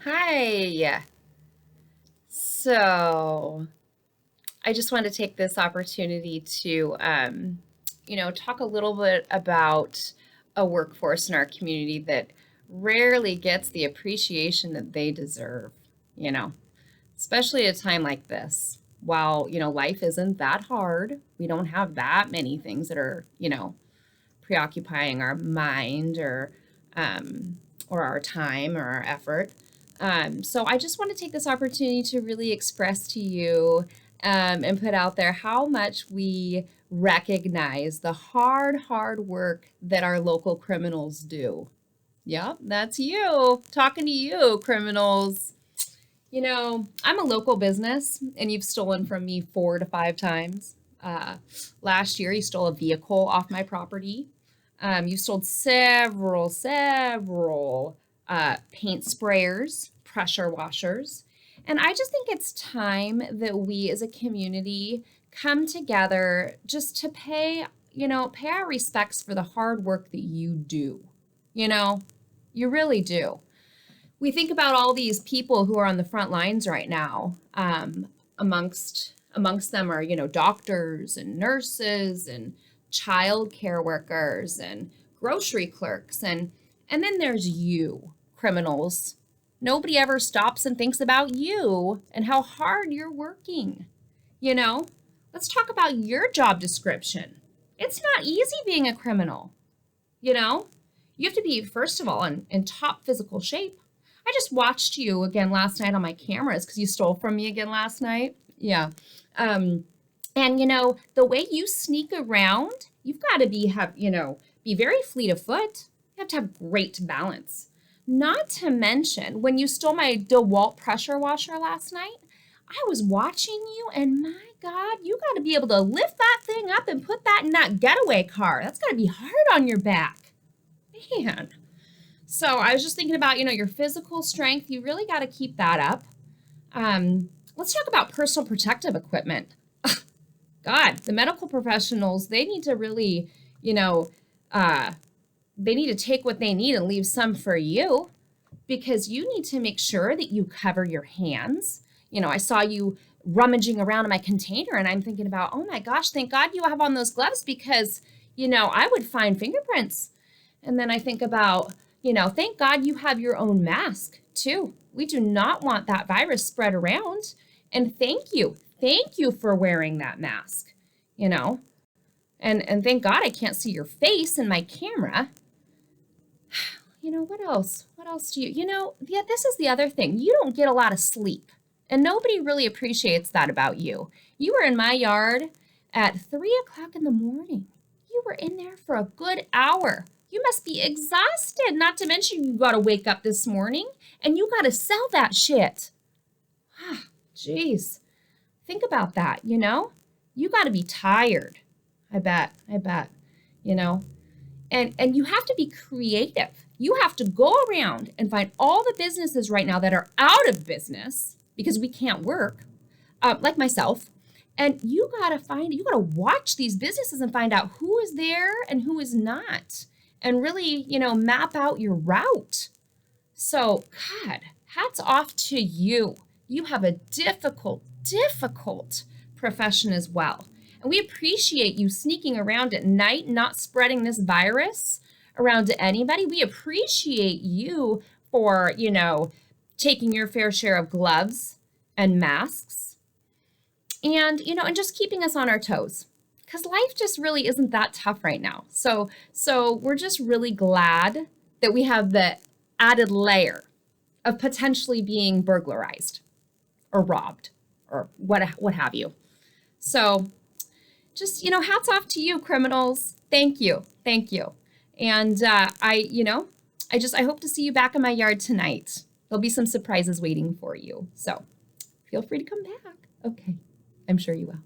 Hi. So I just wanted to take this opportunity to, talk a little bit about a workforce in our community that rarely gets the appreciation that they deserve, you know, especially at a time like this. While, life isn't that hard, we don't have that many things that are, preoccupying our mind or our time or our effort. So I just want to take this opportunity to really express to you and put out there how much we recognize the hard work that our local criminals do. Yep, that's you, talking to you, criminals. I'm a local business and you've stolen from me 4 to 5 times. Last year, you stole a vehicle off my property. You sold several paint sprayers, pressure washers. And I just think it's time that we as a community come together just to pay our respects for the hard work that you do. You know, you really do. We think about all these people who are on the front lines right now. Amongst them are, doctors and nurses and child care workers and grocery clerks and then there's you, criminals. Nobody ever stops and thinks about you and how hard you're working. You know, let's talk about your job description. It's not easy being a criminal. You know, you have to be, first of all, in top physical shape. I just watched you again last night on my cameras because you stole from me again last night. Yeah. Um, and the way you sneak around, you've got to be very fleet of foot. You have to have great balance. Not to mention, when you stole my DeWalt pressure washer last night, I was watching you, and my God, you got to be able to lift that thing up and put that in that getaway car. That's got to be hard on your back. Man. So I was just thinking about, your physical strength. You really got to keep that up. Let's talk about personal protective equipment. God, the medical professionals, they need to really, uh, they need to take what they need and leave some for you because you need to make sure that you cover your hands. I saw you rummaging around in my container and I'm thinking about, oh my gosh, thank God you have on those gloves because, I would find fingerprints. And then I think about, thank God you have your own mask too. We do not want that virus spread around. And thank you. Thank you for wearing that mask, you know. And thank God I can't see your face in my camera. What else? What else do yeah, this is the other thing. You don't get a lot of sleep. And nobody really appreciates that about you. You were in my yard at 3 o'clock in the morning. You were in there for a good hour. You must be exhausted, not to mention you got to wake up this morning and you got to sell that shit. Ah, jeez. Think about that, You got to be tired. I bet, you know. And you have to be creative. You have to go around and find all the businesses right now that are out of business because we can't work, like myself. And you got to watch these businesses and find out who is there and who is not. And really, map out your route. So, God, hats off to you. You have a difficult profession as well. And we appreciate you sneaking around at night, not spreading this virus around to anybody. We appreciate you for, taking your fair share of gloves and masks and just keeping us on our toes because life just really isn't that tough right now. So we're just really glad that we have the added layer of potentially being burglarized or robbed or what have you. So just, hats off to you, criminals. Thank you. And I hope to see you back in my yard tonight. There'll be some surprises waiting for you. So feel free to come back. Okay, I'm sure you will.